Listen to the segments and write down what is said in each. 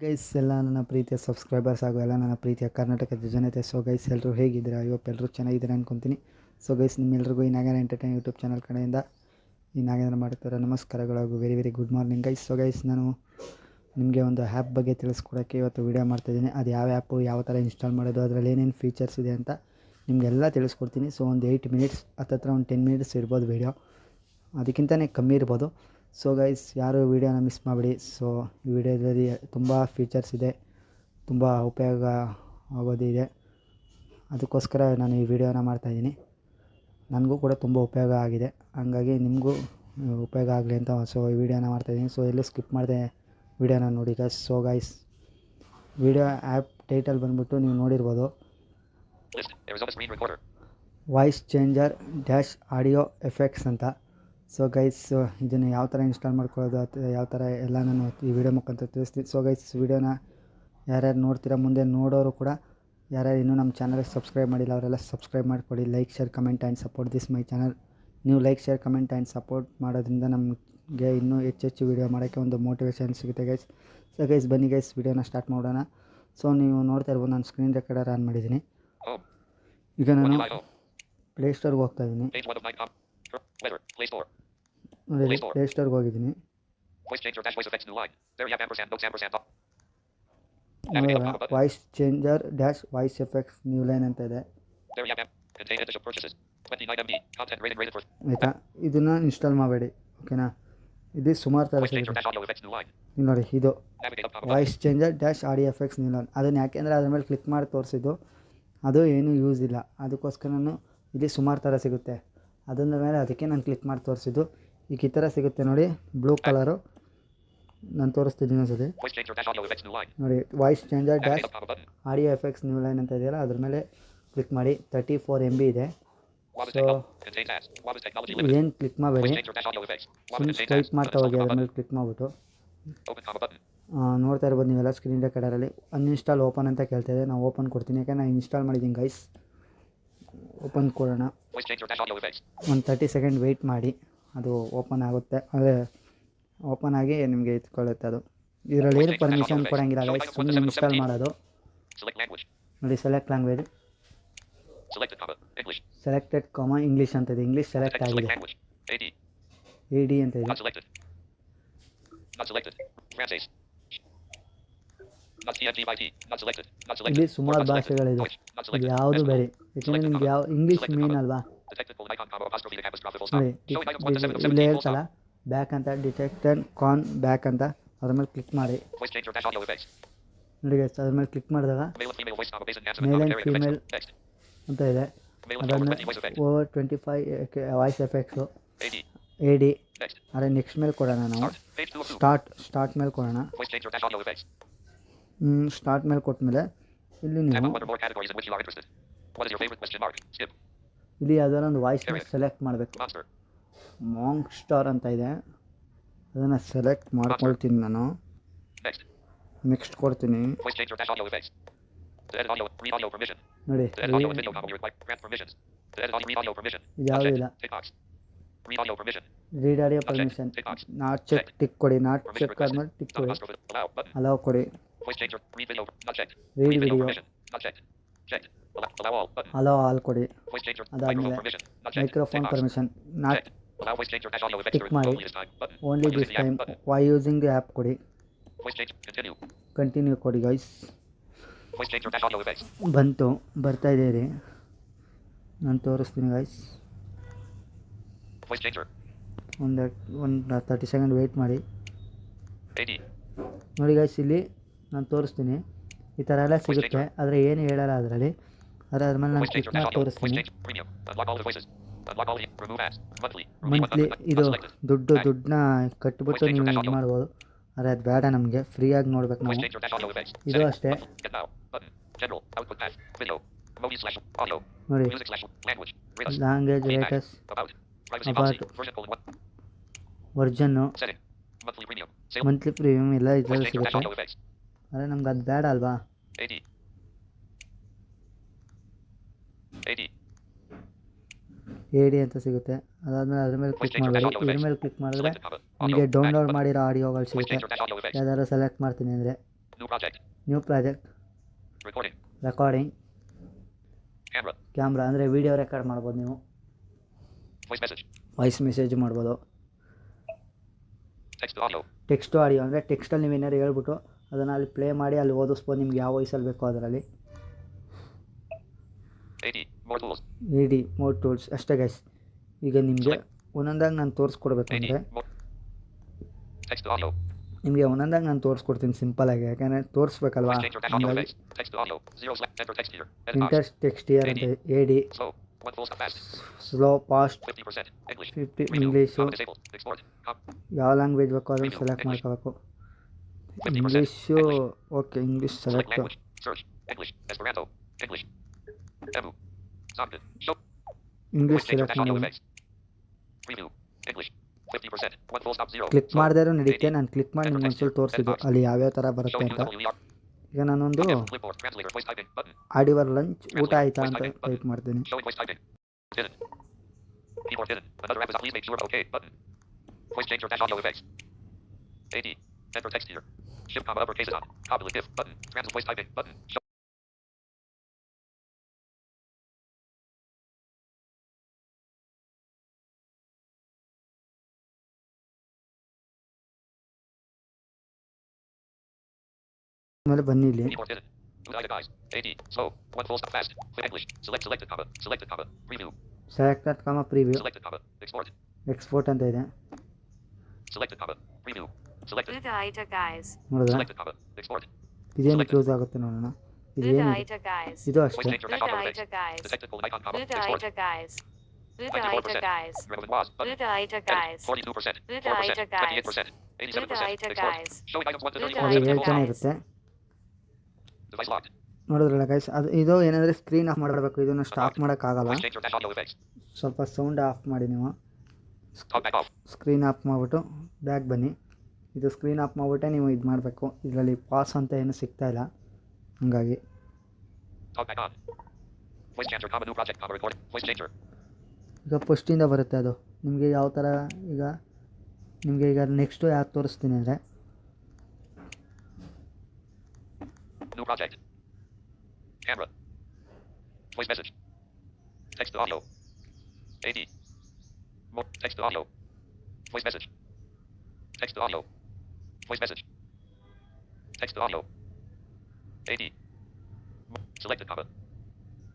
Guys ಎಲ್ಲ ನನ್ನ ಪ್ರೀತಿಯ ಸಬ್ಸ್ಕ್ರೈಬರ್ಸ್ ಹಾಗೂ ಎಲ್ಲ ನನ್ನ ಪ್ರೀತಿಯ ಕರ್ನಾಟಕದ ಜನತೆ. ಸೊ ಗೈಸ್ ಎಲ್ಲರೂ ಹೇಗಿದ್ದೀರಾ? ಎಲ್ಲರೂ ಚೆನ್ನಾಗಿದ್ದೀರಾ ಅಂದ್ಕೊತೀನಿ. ಸೊ ಗೈಸ್ ನಿಮ್ಮೆಲ್ಲರಿಗೂ ಈ ನಾಗೇಂದ್ರ ಎಂಟರ್ಟೈನ್ ಯೂಟ್ಯೂಬ್ ಚಾನಲ್ ಕಡೆಯಿಂದ ಈ ನಾಗೇಂದ್ರ ಮಾಡ್ತಾರೆ ನಮಸ್ಕಾರಗಳು ಹಾಗೂ very very good morning guys. So guys ನಾನು ನಿಮಗೆ ಒಂದು ಆ್ಯಪ್ ಬಗ್ಗೆ ತಿಳಿಸ್ಕೊಡೋಕ್ಕೆ ಇವತ್ತು ವೀಡಿಯೋ ಮಾಡ್ತಾಯಿದ್ದೀನಿ. ಅದು ಯಾವ ಆ್ಯಪು, ಯಾವ ಥರ ಇನ್ಸ್ಟಾಲ್ ಮಾಡೋದು, ಅದರಲ್ಲಿ ಏನೇನು ಫೀಚರ್ಸ್ ಇದೆ ಅಂತ ನಿಮಗೆಲ್ಲ ತಿಳಿಸ್ಕೊಡ್ತೀನಿ. ಸೊ ಒಂದು 8 ಮಿನಿಟ್ಸ್ ಹತ್ತತ್ರ ಒಂದು 10 ಮಿನಿಟ್ಸ್ ಇರ್ಬೋದು ವೀಡಿಯೋ, ಅದಕ್ಕಿಂತಲೇ ಕಮ್ಮಿ ಇರ್ಬೋದು. ಸೊ ಗೈಸ್ ಯಾರು ವೀಡಿಯೋನ ಮಿಸ್ ಮಾಡಿಬಿಡಿ. ಸೊ ಈ ವಿಡಿಯೋದಲ್ಲಿ ತುಂಬ ಫೀಚರ್ಸ್ ಇದೆ, ತುಂಬ ಉಪಯೋಗ ಆಗೋದಿದೆ. ಅದಕ್ಕೋಸ್ಕರ ನಾನು ಈ ವಿಡಿಯೋನ ಮಾಡ್ತಾಯಿದ್ದೀನಿ. ನನಗೂ ಕೂಡ ತುಂಬ ಉಪಯೋಗ ಆಗಿದೆ, ಹಂಗಾಗಿ ನಿಮಗೂ ಉಪಯೋಗ ಆಗಲಿ ಅಂತ ಸೊ ಈ ವಿಡಿಯೋನ ಮಾಡ್ತಾಯಿದ್ದೀನಿ. ಸೊ ಎಲ್ಲೂ ಸ್ಕಿಪ್ ಮಾಡಿದೆ ವಿಡಿಯೋನ ನೋಡಿ guys. So guys video app title ಬಂದುಬಿಟ್ಟು ನೀವು ನೋಡಿರ್ಬೋದು, voice changer dash audio effects ಅಂತ. ಸೊ ಗೈಸ್ ಇದನ್ನು ಯಾವ ಥರ ಇನ್ಸ್ಟಾಲ್ ಮಾಡ್ಕೊಳ್ಳೋದು ಅಥವಾ ಯಾವ ಥರ ಎಲ್ಲ ನಾನು ಈ ವಿಡಿಯೋ ಮುಖಾಂತರ ತಿಳಿಸ್ತೀನಿ. ಸೊ ಗೈಸ್ ವಿಡಿಯೋನ ಯಾರ್ಯಾರು ನೋಡ್ತೀರಾ, ಮುಂದೆ ನೋಡೋರು ಕೂಡ ಯಾರ್ಯಾರು ಇನ್ನೂ ನಮ್ಮ ಚಾನಲ್ಗೆ ಸಬ್ಸ್ಕ್ರೈಬ್ ಮಾಡಿಲ್ಲ ಅವರೆಲ್ಲ ಸಬ್ಸ್ಕ್ರೈಬ್ ಮಾಡಿಕೊಡಿ. Like, share, comment and support this my channel. ನೀವು like, share, comment and support ಮಾಡೋದ್ರಿಂದ ನಮಗೆ ಇನ್ನೂ ಹೆಚ್ಚೆಚ್ಚು ವೀಡಿಯೋ ಮಾಡೋಕ್ಕೆ ಒಂದು ಮೋಟಿವೇಶನ್ ಸಿಗುತ್ತೆ ಗೈಸ್. ಸೊ ಗೈಸ್ ಬನ್ನಿ ಗೈಸ್ ವಿಡಿಯೋನ ಸ್ಟಾರ್ಟ್ ಮಾಡೋಣ. ಸೊ ನೀವು ನೋಡ್ತಾ ಇರ್ಬೋದು, ನಾನು ಸ್ಕ್ರೀನ್ ರೆಕಾರ್ಡರ್ ಆನ್ ಮಾಡಿದ್ದೀನಿ. ಈಗ ನಾನು ಪ್ಲೇಸ್ಟೋರ್ಗೆ ಹೋಗ್ತಾಯಿದ್ದೀನಿ. ಪ್ಲೇಸ್ಟೋರ್ಗೆ ಹೋಗಿದ್ದೀನಿ. Voice changer dash voice effects new line ಅಂತ ಇದೆ ಆಯಿತಾ. ಇದನ್ನು ಇನ್ಸ್ಟಾಲ್ ಮಾಡಬೇಡಿ, ಓಕೆನಾ. ಇದು ಸುಮಾರು ಥರ ನೋಡಿ, ಇದು voice changer dash audio effects new line. ಅದನ್ನು ಯಾಕೆಂದರೆ ಅದ್ರ ಮೇಲೆ ಕ್ಲಿಕ್ ಮಾಡಿ ತೋರಿಸಿದ್ದು, ಅದು ಏನೂ ಯೂಸ್ ಇಲ್ಲ. ಅದಕ್ಕೋಸ್ಕರ ಇಲ್ಲಿ ಸುಮಾರು ಥರ ಸಿಗುತ್ತೆ, ಅದನ್ನ ಮೇಲೆ ಅದಕ್ಕೆ ನಾನು ಕ್ಲಿಕ್ ಮಾಡಿ ತೋರಿಸಿದ್ದು. ಈಗ ಈ ಥರ ಸಿಗುತ್ತೆ ನೋಡಿ, ಬ್ಲೂ ಕಲರು. ನಾನು ತೋರಿಸ್ತಿದ್ದೀನಿ ಅನ್ಸುತ್ತೆ ನೋಡಿ, voice changer dash audio effects new line ಅಂತ ಇದೆಯಲ್ಲ, ಅದ್ರ ಮೇಲೆ ಕ್ಲಿಕ್ ಮಾಡಿ. 34 MB ಇದೆ. ಸೊ ಏನು ಕ್ಲಿಕ್ ಮಾಡಬೇಡಿ, ಸ್ಟ್ರೈಟ್ ಮಾಡ್ತಾ ಹೋಗಿ ಅದ್ರ ಮೇಲೆ ಕ್ಲಿಕ್ ಮಾಡಿಬಿಟ್ಟು. ನೋಡ್ತಾ ಇರ್ಬೋದು ನೀವೆಲ್ಲ ಸ್ಕ್ರೀನ್ ರೆಕಾರ್ಡರಲ್ಲಿ ಅನ್ಇನ್ಸ್ಟಾಲ್ ಓಪನ್ ಅಂತ ಕೇಳ್ತಾಯಿದೆ. ನಾವು ಓಪನ್ ಕೊಡ್ತೀನಿ, ಯಾಕೆ ನಾನು ಇನ್ಸ್ಟಾಲ್ ಮಾಡಿದ್ದೀನಿ ಗೈಸ್. ಓಪನ್ ಕೊಡೋಣ. ಒಂದು 30 ಸೆಕೆಂಡ್ ವೆಯ್ಟ್ ಮಾಡಿ, ಅದು ಓಪನ್ ಆಗುತ್ತೆ. ಅದೇ ಓಪನ್ ಆಗಿ ನಿಮಗೆ ಇಟ್ಕೊಳ್ಳುತ್ತೆ ಅದು. ಇದರಲ್ಲಿ ಏನು ಪರ್ಮಿಷನ್ ಕೊಡೋಂಗಿಲ್ಲ ಗೈಸ್, ಸುಮ್ಮನೆ ಇನ್ಸ್ಟಾಲ್ ಮಾಡೋದು. ನೋಡಿ, ಸೆಲೆಕ್ಟ್ ಲ್ಯಾಂಗ್ವೇಜ್, ಸೆಲೆಕ್ಟೆಡ್ ಇಂಗ್ಲೀಷ್ ಅಂತ ಇದೆ. ಇಂಗ್ಲೀಷ್ ಸೆಲೆಕ್ಟ್ ಆಗಿದೆ. AD ಅಂತ ಇದೆ. ಇಲ್ಲಿ ಸುಮಾರು ಭಾಷೆಗಳಿದೆ, ಇದು ಯಾವುದು ಬೇರೆ, ಯಾಕೆಂದರೆ ನಿಮ್ಗೆ ಯಾವ ಇಂಗ್ಲೀಷ್ ಮೇನ್ ಅಲ್ವಾ. ನೋಡಿ ಇಲ್ಲಿ ಹೇಳ್ತಲ್ಲ ಬ್ಯಾಕ್ ಅಂತ, ಡಿಟೆಕ್ಟೆಡ್ ಕಾನ್ ಬ್ಯಾಕ್ ಅಂತ, ಅದ್ರ ಮೇಲೆ ಕ್ಲಿಕ್ ಮಾಡಿ. ನೋಡಿ ಅದ್ರ ಮೇಲೆ ಕ್ಲಿಕ್ ಮಾಡಿದಾಗ ಮೇಲ್ ಆ್ಯಂಡ್ ಫೀಮೇಲ್ ಅಂತ ಇದೆ. ಅದಾದ್ಮೇಲೆ ಓವರ್ 25 ವಾಯ್ಸ್ ಎಫೆಕ್ಟ್ಸು AD. ಅದೇ ನೆಕ್ಸ್ಟ್ ಮೇಲೆ ಕೊಡೋಣ ನಾವು. ಸ್ಟಾರ್ಟ್ ಮೇಲೆ ಕೊಡೋಣ. ಸ್ಟಾರ್ಟ್ ಮೇಲೆ ಕೊಟ್ಟಮೇಲೆ ಇಲ್ಲಿ ನೀವು ಇಲ್ಲಿ ಯಾವುದಾದ್ರು ಒಂದು ವಾಯ್ಸ್ನ ಸೆಲೆಕ್ಟ್ ಮಾಡಬೇಕು. ಮಾಂಕ್ ಸ್ಟಾರ್ ಅಂತ ಇದೆ, ಅದನ್ನು ಸೆಲೆಕ್ಟ್ ಮಾಡ್ಕೊಳ್ತೀನಿ ನಾನು. ನೆಕ್ಸ್ಟ್ ಕೊಡ್ತೀನಿ. ನೋಡಿ ಯಾವುದೂ ಇಲ್ಲ. Read audio permission not check, tick ಕೊಡಿ. ನಾಟ್ ಚೆಕ್ ಆದ್ಮೇಲೆ ಟಿಕ್ ಕೊಡಿ, ಅಲೋ ಕೊಡಿ. ರೀಡ್ ವಿಡಿಯೋ ಅಲೋ ಆಲ್ ಕೊಡಿ. ಅದಾದಮೇಲೆ ಮೈಕ್ರೋಫೋನ್ ಪರ್ಮಿಷನ್ ನಾಟ್ ಟಿಕ್ ಮಾಡಿ. Only this time while using the app ಕೊಡಿ. ಕಂಟಿನ್ಯೂ ಕೊಡಿ ಗೈಸ್. ಬಂತು, ಬರ್ತಾ ಇದೆ ರೀ, ನಾನು ತೋರಿಸ್ತೀನಿ ಗೈಸ್. ಒಂದು 30 ಸೆಕೆಂಡ್ ವೆಯ್ಟ್ ಮಾಡಿ. ನೋಡಿ ಗೈಸ್, ಇಲ್ಲಿ ನಾನು ತೋರಿಸ್ತೀನಿ. ಈ ಥರ ಎಲ್ಲ ಸಿಗುತ್ತೆ, ಆದರೆ ಏನು ಹೇಳಲ್ಲ ಅದರಲ್ಲಿ. ಅದ್ರ ಮೇಲೆ ನಾನು ಕ್ಲಿಕ್ ಮಾಡಿ ತೋರಿಸ್ತೀನಿ. ಮಂತ್ಲಿ ಇದು ದುಡ್ಡನ್ನ ಕಟ್ಬಿಟ್ಟು ನೀವು ಇದು ಮಾಡ್ಬೋದು, ಆದರೆ ಅದು ಬೇಡ, ನಮಗೆ ಫ್ರೀಯಾಗಿ ನೋಡ್ಬೇಕು ನಾವು. ಇದು ಅಷ್ಟೇ ನೋಡಿ, language rates about ವರ್ಜನ್ನು monthly premium ಎಲ್ಲ ಇದರಲ್ಲಿ ಸಿಗುತ್ತೆ. ಆದರೆ ನಮ್ಗೆ ಅದು ಬೇಡ ಅಲ್ವಾ. AD ಅಂತ ಸಿಗುತ್ತೆ. ಅದಾದಮೇಲೆ ಅದ್ರ ಮೇಲೆ ಕ್ಲಿಕ್ ಮಾಡಬೇಡಿ. ಇದ್ರ ಮೇಲೆ ಕ್ಲಿಕ್ ಮಾಡಿದ್ರೆ ನಿಮಗೆ ಡೌನ್ಲೋಡ್ ಮಾಡಿರೋ ಆಡಿಯೋಗಳು ಸಿಗುತ್ತೆ. ಯಾವ್ದಾದ್ರು ಸೆಲೆಕ್ಟ್ ಮಾಡ್ತೀನಿ ಅಂದರೆ New project. New project, Recording. Recording, Camera. Camera ಅಂದರೆ ವೀಡಿಯೋ ರೆಕಾರ್ಡ್ ಮಾಡ್ಬೋದು ನೀವು, Voice message. ವಾಯ್ಸ್ ಮೆಸೇಜ್ ಮಾಡ್ಬೋದು. Text to audio. Text audio ಅಂದರೆ ಟೆಕ್ಸ್ಟಲ್ಲಿ ನೀವು ಏನಾದ್ರು ಹೇಳ್ಬಿಟ್ಟು ಅದನ್ನು ಅಲ್ಲಿ ಪ್ಲೇ ಮಾಡಿ ಅಲ್ಲಿ ಓದಿಸ್ಬೋದು ನಿಮ್ಗೆ ಯಾವ ವಾಯ್ಸಲ್ಲಿ ಬೇಕೋ ಅದರಲ್ಲಿ. AD. More tools. AD more tools ಅಷ್ಟೇ ಗೈಸ್. ಈಗ ನಿಮಗೆ ಒಂದೊಂದಾಗಿ ನಾನು ತೋರಿಸ್ಕೊಡ್ಬೇಕು AD. ಅಂದರೆ More. Text to audio. ನಿಮಗೆ ಒಂದೊಂದಾಗಿ ನಾನು ತೋರಿಸ್ಕೊಡ್ತೀನಿ ಸಿಂಪಲಾಗಿ, ಯಾಕಂದರೆ ತೋರಿಸ್ಬೇಕಲ್ವಾ. Voice changer dash audio ಹಂಗಾಗಿ effects. Text to audio. Zero select. Enter text here. Edit box. Inter text year ಅಂತ AD, Slow. One full stop fast. Slow, fast, 50%. English. 50 Preview. English, Comma disabled. Export. ಯಾವ language ಬೇಕೋ ಅದನ್ನು Preview. Select English. ಮಾಡ್ಕೋಬೇಕು. 50%. English English. Okay, English Select select. language. Search. English. Esperanto. English. Ebu. Zombie. Show. English Voice changer select dash audio ಮಾಡಿ. effects. Preview. English. 50%. One full stop. Zero. Click Slow. ಮಾಡಿದ್ರೆ ನಡೆಯುತ್ತೆ. 80. ನಾನು click ಮಾಡಿ Enter ನಿಮ್ಗೆ text ಒಂದ್ಸಲ here. ತೋರಿಸಿದ್ದು Edit box. ಅಲ್ಲಿ ಯಾವ್ಯಾವ ಥರ ಬರುತ್ತೆ Showing ಅಂತ. UWER. ಈಗ ನಾನೊಂದು Audio. Clipboard. Translator. Voice typing. Button. ಆಡಿವರ್ ಲಂಚ್ ಊಟ Translate. ಆಯಿತಾ Voice ಅಂತ typing. Button. ಟೈಪ್ ಮಾಡ್ತೀನಿ. Showing voice typing. Hidden. Keyboard hidden. Another app is on. Please make sure. OK. Button. Voice changer dash audio effects. AD. Enter text here. Shift comma uppercase is on. Copy if button. Translate voice typing button. Show. ಆಮೇಲೆ ಬನ್ನಿ ಇಲ್ಲಿ Keyboard hidden. Do itemize. AD. Slow. One full stop fast. Click English. Select selected comma. Selected comma. Preview. Selected comma preview, Selected comma. Export. Export ಅಂತ ಇದೆ. Selected comma. Preview. Selected. Ludaita guys. ನೋಡಿದ್ರೆ Selected comma. Export. ಇದೇನಕ್ಕೆ use ಆಗುತ್ತೆ ನೋಡೋಣ. ಇದೇನಿದೆ Ludaita guys. ಇದು Voice ಅಷ್ಟೇ. changer dash audio effects. Ludaita guys. Detected colon icon comma. Export. Ludaita guys. Ludaita 94%. guys. Relevant was. Button. Ludaita Edit. guys. 42%. Ludaita 4%. guys. 28%. 87%. Ludaita Export. guys. Showing items 1 to 34. Ludaita ಅದು guys. ಹೇಳ್ತಾನೆ ಇರುತ್ತೆ. Device locked. ನೋಡಿದ್ರಲ್ಲ guys, ಅದು ಇದು ಏನಂದರೆ screen of ಮಾಡಬೇಕು. ಇದನ್ನು stop ಮಾಡೋಕ್ಕಾಗಲ್ಲ. Voice changer dash audio effects. ಸ್ವಲ್ಪ ಸೌಂಡ್ ಆಫ್ ಮಾಡಿ ನೀವು. Talk back off. Screen of ಮಾಡಿಬಿಟ್ಟು ಬ್ಯಾಕ್ ಬನ್ನಿ. ಇದು ಸ್ಕ್ರೀನ್ ಆಫ್ ಮಾಡಿಬಿಟ್ಟೆ ನೀವು ಇದು ಮಾಡಬೇಕು. ಇದರಲ್ಲಿ ಪಾಸ್ ಅಂತ ಏನು ಸಿಗ್ತಾ ಇಲ್ಲ, ಹಾಗಾಗಿ. Talk back on. Voice changer comma new project comma recording. Voice changer. ಈಗ ಫಸ್ಟಿಂದ ಬರುತ್ತೆ ಅದು. ನಿಮಗೆ ಯಾವ ಥರ ಈಗ ನಿಮಗೆ ಈಗ ನೆಕ್ಸ್ಟು ಯಾವ್ದು ತೋರಿಸ್ತೀನಿ ಅಂದರೆ New project. Camera. Voice message. Text to audio. AD. More. Text to audio. Voice message. Text to audio. Voice message. Text to audio. AD. Selected comma.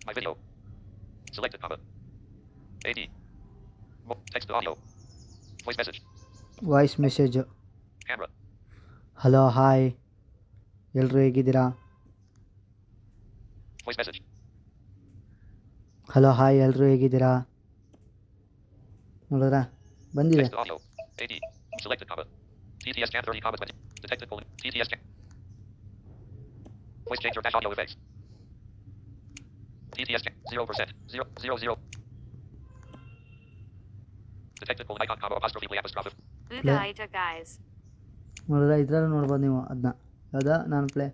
My video. Selected comma. AD. More. Text to audio. Voice message. Voice message. Camera. Hello hi, ಎಲ್ಲರೂ ಹೇಗಿದ್ದೀರಾ? Voice message. Hello hi, ಎಲ್ಲರೂ ಹೇಗಿದ್ದೀರಾ? ನೋಡಿದ್ರಾ ಬಂದಿದೆ. Text to audio. AD. Selected comma. TTS cam 30 comma 20. Detected colon. TTS cam. Voice changer dash audio effects. TTS cam 0%. 000. Detected colon icon comma apostrophe play apostrophe. Ludaita guys. ನೋಡಿದ್ರೆ ಇದರಲ್ಲೂ ನೋಡ್ಬೋದು ನೀವು ಅದನ್ನ. ಯಾವುದೋ ನಾನು ಪ್ಲೇ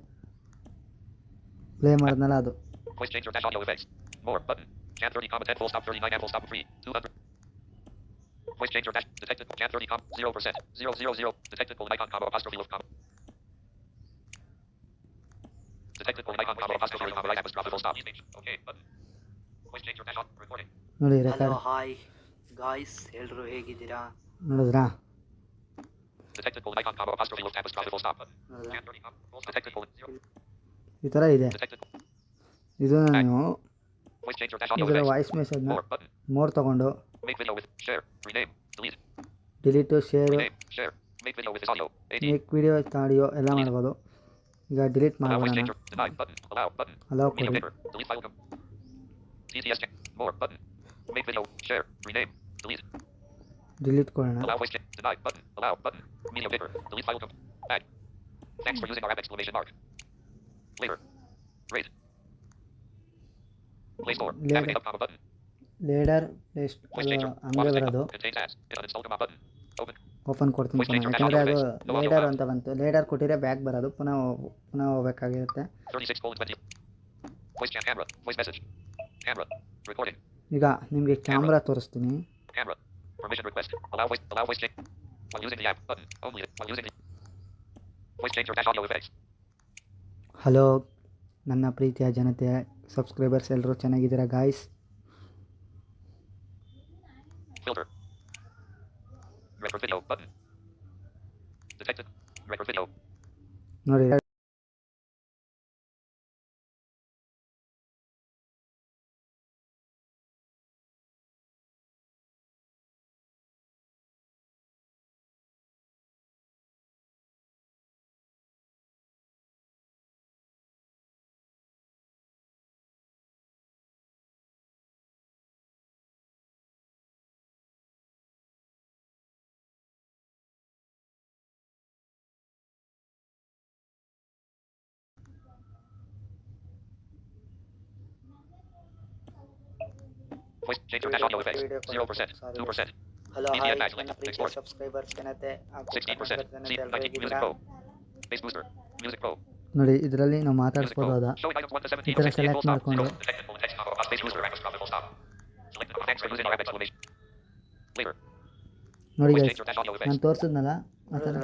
ಮಾಡಿದ್ನಲ್ಲ ಅದು. Voice changer dash audio effects. More button. Cam 30 comma 10 full stop 39 and full stop free. 200. Voice changer dash detected cam 30 comma 0%. 000. Detected colon icon comma apostrophe look comma. Detected colon icon comma apostrophe comma right apostrophe full stop. Okay button. Voice changer dash audio recording. ನೋಡಿ hello record hi guys, ಎಲ್ಲರೂ ಹೇಗಿದ್ದೀರಾ? ನೋಡಿದ್ರಾ? Detected colon icon comma apostrophe look apostrophe full stop button. Cam 30 comma full stop. Detected colon 0. ಈ ಥರ ಇದೆ. Detected. ಇದನ್ನು ನೀವು Voice changer dash audio ಇದರ effects. ವಾಯ್ಸ್ ಮೆಸೇಜ್ನ More button. ಮೋರ್ ತೊಗೊಂಡು Make video with share. Rename. Delete. Delete, share, Rename. Share. Make video with this audio. AD. Make video, audio ಎಲ್ಲ ಮಾಡ್ಬೋದು. ಈಗ ಡಿಲೀಟ್ Allow voice ಮಾಡೋಣ. changer. Deny button. Allow button. Allow Video ಕೊಡಿ. paper. Delete file. TTS check. More button. Make video. Share. Rename. Delete. Delete ಕೊಡೋಣ. Allow voice check. Deny button. Allow button. Media paper. Delete file. Add. Thanks for using our app exclamation mark. Later. Rate. Play store. Later. Navigate up comma button. ಲೇಡರ್ ಪ್ಲೇಸ್ಟ್ Voice ಅದು changer. ಹಂಗೆ Water ಬರೋದು. check. Contains ads. Hit uninstall comma button. Open. Open ಕೊಡ್ತೀನಿ Voice ಪುನಃ, changer. ಯಾಕಂದರೆ ಅದು No audio ಲೇಡರ್ file. ಅಂತ ಬಂತು. ಲೇಡರ್ ಕೊಟ್ಟಿದ್ರೆ ಬ್ಯಾಕ್ ಬರೋದು, ಪುನಃ ಹೋಗ್ಬೇಕಾಗಿರುತ್ತೆ. 36:20. Voice cam camera. Voice message. Camera. Recording. ಈಗ ನಿಮಗೆ ಕ್ಯಾಮ್ರಾ ತೋರಿಸ್ತೀನಿ. Camera. Permission request. Allow voice change. While using the app button. Only while using the voice changer dash audio effects. Hello ನನ್ನ ಪ್ರೀತಿಯ ಜನತೆ ಸಬ್ಸ್ಕ್ರೈಬರ್ಸ್ ಎಲ್ಲರೂ ಚೆನ್ನಾಗಿದ್ದೀರಾ guys? Filter. Record video button. Detected. Record video. ನೋಡಿ Voice changer dash audio effects. 0%. 2%. Hello Media hi patch ನನ್ನ link. ಪ್ರೀತಿಯ Export. Subscribers ಜನತೆ ಹಾಗೂ 16%. ಕನ್ನಡ ಜನತೆ See, ಎಲ್ಲರೂ 19. Music ಹೇಗಿದ್ದೀರಾ? Pro. Bass booster. Music Pro. ನೋಡಿ ಇದರಲ್ಲಿ ನಾವು Music ಮಾತಾಡ್ಸ್ಬೋದು Pro. ಅದ Showing items 1 to 17. ಈ ಥರ 68 full ಸೆಲೆಕ್ಟ್ stop. ಮಾಡಿಕೊಂಡು 0. Detected full text combo. Bass booster. Rapid full stop. Select the text for using our exclamation. Later. ನೋಡಿ Voice guys changer dash audio effects. ನಾನು ತೋರಿಸಿದ್ನಲ್ಲ ಆ ಥರ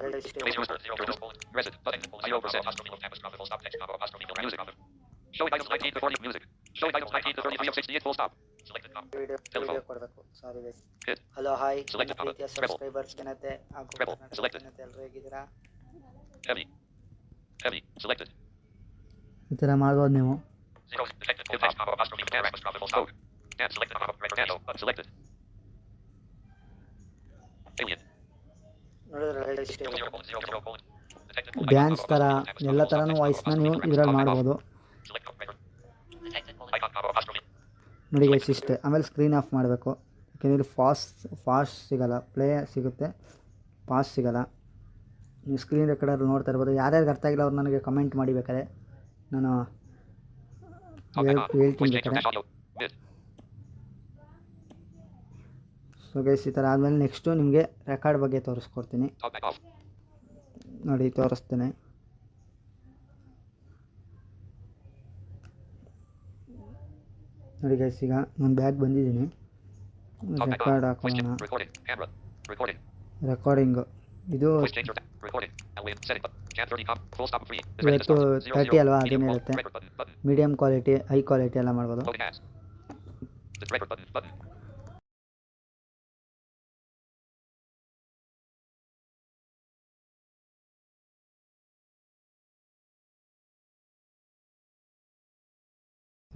Bass booster. 0. Resident. Button. 0%. Apostrophe of text. Full stop. Text combo. Apostrophe of music. Showing items 19 to 40. Music. Showing items 19 to 33 of 68 full stop. Selected combo. Video ಕೊಡಬೇಕು. Sorry guys. Hit. Hello hi ನನ್ನ Selected combo. ಪ್ರೀತಿಯ Treble. Subscribers ಜನತೆ ಹಾಗೂ Treble. Kannada Selected. ಜನತೆ ಎಲ್ಲರೂ ಹೇಗಿದ್ದೀರಾ? Heavy. Heavy. Selected. ಈ ಥರ ಮಾಡ್ಬೋದು ನೀವು. 0. Detected full text combo. Apostrophe of text. Apostrophe full stop. And selected combo. Record handle. Selected. Alien. ನೋಡಿದ್ರೆ 0. Detected full ಡ್ಯಾನ್ಸ್ ಥರ ಎಲ್ಲ ಥರನೂ ವಾಯ್ಸ್ನ ನೀವು ಇದ್ರಲ್ಲಿ ಮಾಡ್ಬೋದು. Select record. Icon combo. Apostrophe. ನೋಡಿ ಗೈಸ್ ಇಷ್ಟೇ. ಆಮೇಲೆ ಸ್ಕ್ರೀನ್ ಆಫ್ ಮಾಡಬೇಕು, ಯಾಕೆಂದರೆ ಇಲ್ಲಿ ಫಾಸ್ಟ್ ಸಿಗೋಲ್ಲ, ಪ್ಲೇ ಸಿಗುತ್ತೆ, ಫಾಸ್ಟ್ ಸಿಗೋಲ್ಲ. ನೀವು ಸ್ಕ್ರೀನ್ ರೆಕಾರ್ಡರ್ ನೋಡ್ತಾ ಇರ್ಬೋದು. ಯಾರ್ಯಾರಿಗೆ ಅರ್ಥ ಆಗಿಲ್ಲ ಅವ್ರು ನನಗೆ ಕಮೆಂಟ್ ಮಾಡಿ ಬೇಕಾದ್ರೆ ನಾನು ಹೇಳ್ತೀನಿ ಬೇಕಾದ್ರೆ. ಸೊ ಗೈಸ್ ಈ ಥರ ಆದಮೇಲೆ ನೆಕ್ಸ್ಟು ನಿಮಗೆ ರೆಕಾರ್ಡ್ ಬಗ್ಗೆ ತೋರಿಸ್ಕೊಡ್ತೀನಿ. ನೋಡಿ ತೋರಿಸ್ತೇನೆ. ನೋಡಿ ಗೈಸ್ ಈಗ ನಾನು ಬ್ಯಾಗ್ ಬಂದಿದ್ದೀನಿ. ರೆಕಾರ್ಡ್ ಹಾಕೋಣ. ರೆಕಾರ್ಡಿಂಗು ಇದು ಇವತ್ತು 30 ಅಲ್ವಾ, ಅದೇನು ಇರುತ್ತೆ. ಮೀಡಿಯಮ್ ಕ್ವಾಲಿಟಿ, ಹೈ ಕ್ವಾಲಿಟಿ ಎಲ್ಲ ಮಾಡ್ಬೋದು.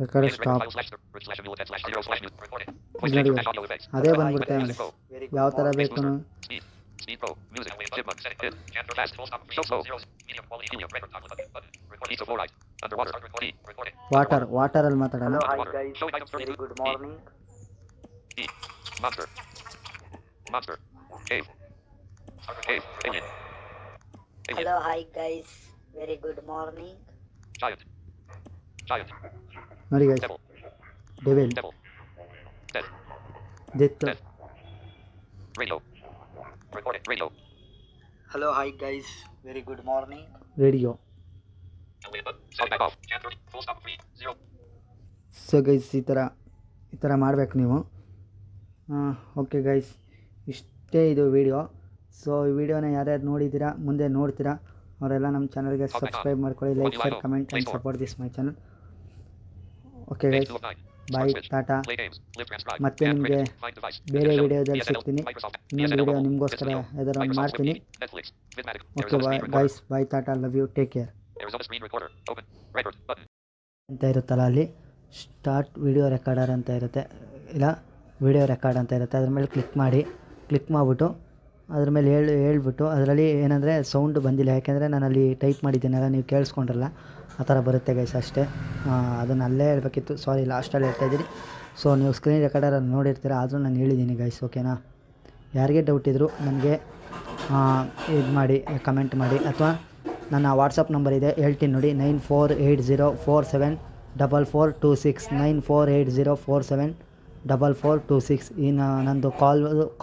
Record stop. ನೋಡಿ ಅದೇ ಬಂದ್ಬಿಡುತ್ತೆ ಯಾವ ಥರ ಬೇಕು. ವಾಟರಲ್ಲಿ ಮಾತಾಡೋಣ. Hello hi guys, very good morning. Hello hi guys, very good morning. ನೋಡಿ guys devil, death, hello hi guys, very good morning. Radio. So guys ಈ ಥರ ಮಾಡಬೇಕು ನೀವು. ಓಕೆ ಗೈಸ್, ಇಷ್ಟೇ ಇದು ವಿಡಿಯೋ. ಸೊ ಈ ವಿಡಿಯೋನ ಯಾರ್ಯಾರು ನೋಡಿದ್ದೀರಾ, ಮುಂದೆ ನೋಡ್ತೀರಾ ಅವರೆಲ್ಲ ನಮ್ಮ ಚಾನಲ್ಗೆ ಸಬ್ಸ್ಕ್ರೈಬ್ ಮಾಡ್ಕೊಳ್ಳಿ. Like, share, comment and support this my channel. Okay guys, bye, tata. ಮತ್ತೆ ನಿಮಗೆ ಬೇರೆ ವಿಡಿಯೋದಲ್ಲಿ ಸಿಗ್ತೀನಿ. ಇನ್ನೊಂದು ವಿಡಿಯೋ ನಿಮಗೋಸ್ಕರ ಯಾವ್ದಾರು ಒಂದು ಮಾಡ್ತೀನಿ. Okay guys, bye, tata, love you, take care ಅಂತ ಇರುತ್ತಲ್ಲ, ಅಲ್ಲಿ ಸ್ಟಾರ್ಟ್ ವಿಡಿಯೋ ರೆಕಾರ್ಡರ್ ಅಂತ ಇರುತ್ತೆ, ಇಲ್ಲ ವಿಡಿಯೋ ರೆಕಾರ್ಡ್ ಅಂತ ಇರುತ್ತೆ. ಅದ್ರ ಮೇಲೆ ಕ್ಲಿಕ್ ಮಾಡಿಬಿಟ್ಟು ಅದ್ರ ಮೇಲೆ ಹೇಳ್ಬಿಟ್ಟು ಅದರಲ್ಲಿ ಏನಂದರೆ ಸೌಂಡು ಬಂದಿಲ್ಲ, ಯಾಕೆಂದರೆ ನಾನು ಅಲ್ಲಿ ಟೈಪ್ ಮಾಡಿದ್ದೀನಲ್ಲ, ನೀವು ಕೇಳಿಸ್ಕೊಂಡ್ರಲ್ಲ, ಆ ಥರ ಬರುತ್ತೆ ಗೈಸ್ ಅಷ್ಟೇ. ಅದನ್ನು ಅಲ್ಲೇ ಹೇಳ್ಬೇಕಿತ್ತು, ಸಾರಿ ಲಾಸ್ಟಲ್ಲಿ ಹೇಳ್ತಾಯಿದ್ದೀನಿ. ಸೊ ನೀವು ಸ್ಕ್ರೀನ್ ರೆಕಾರ್ಡರಲ್ಲಿ ನೋಡಿರ್ತೀರ, ಆದರೂ ನಾನು ಹೇಳಿದ್ದೀನಿ ಗೈಸ್, ಓಕೆನಾ? ಯಾರಿಗೆ ಡೌಟ್ ಇದ್ದರೂ ನನಗೆ ಇದು ಮಾಡಿ, ಕಮೆಂಟ್ ಮಾಡಿ, ಅಥವಾ ನನ್ನ ವಾಟ್ಸಪ್ ನಂಬರ್ ಇದೆ ಹೇಳ್ತೀನಿ ನೋಡಿ, 9480474426 9480474426. ಈ ನಂದು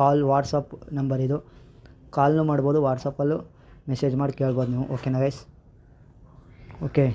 ಕಾಲ್ ವಾಟ್ಸಪ್ ನಂಬರ್ ಇದು. ಕಾಲ್ನು ಮಾಡ್ಬೋದು, ವಾಟ್ಸಪ್ಪಲ್ಲೂ ಮೆಸೇಜ್ ಮಾಡಿ ಕೇಳ್ಬೋದು ನೀವು, ಓಕೆನಾ ಗೈಸ್? ಓಕೆ.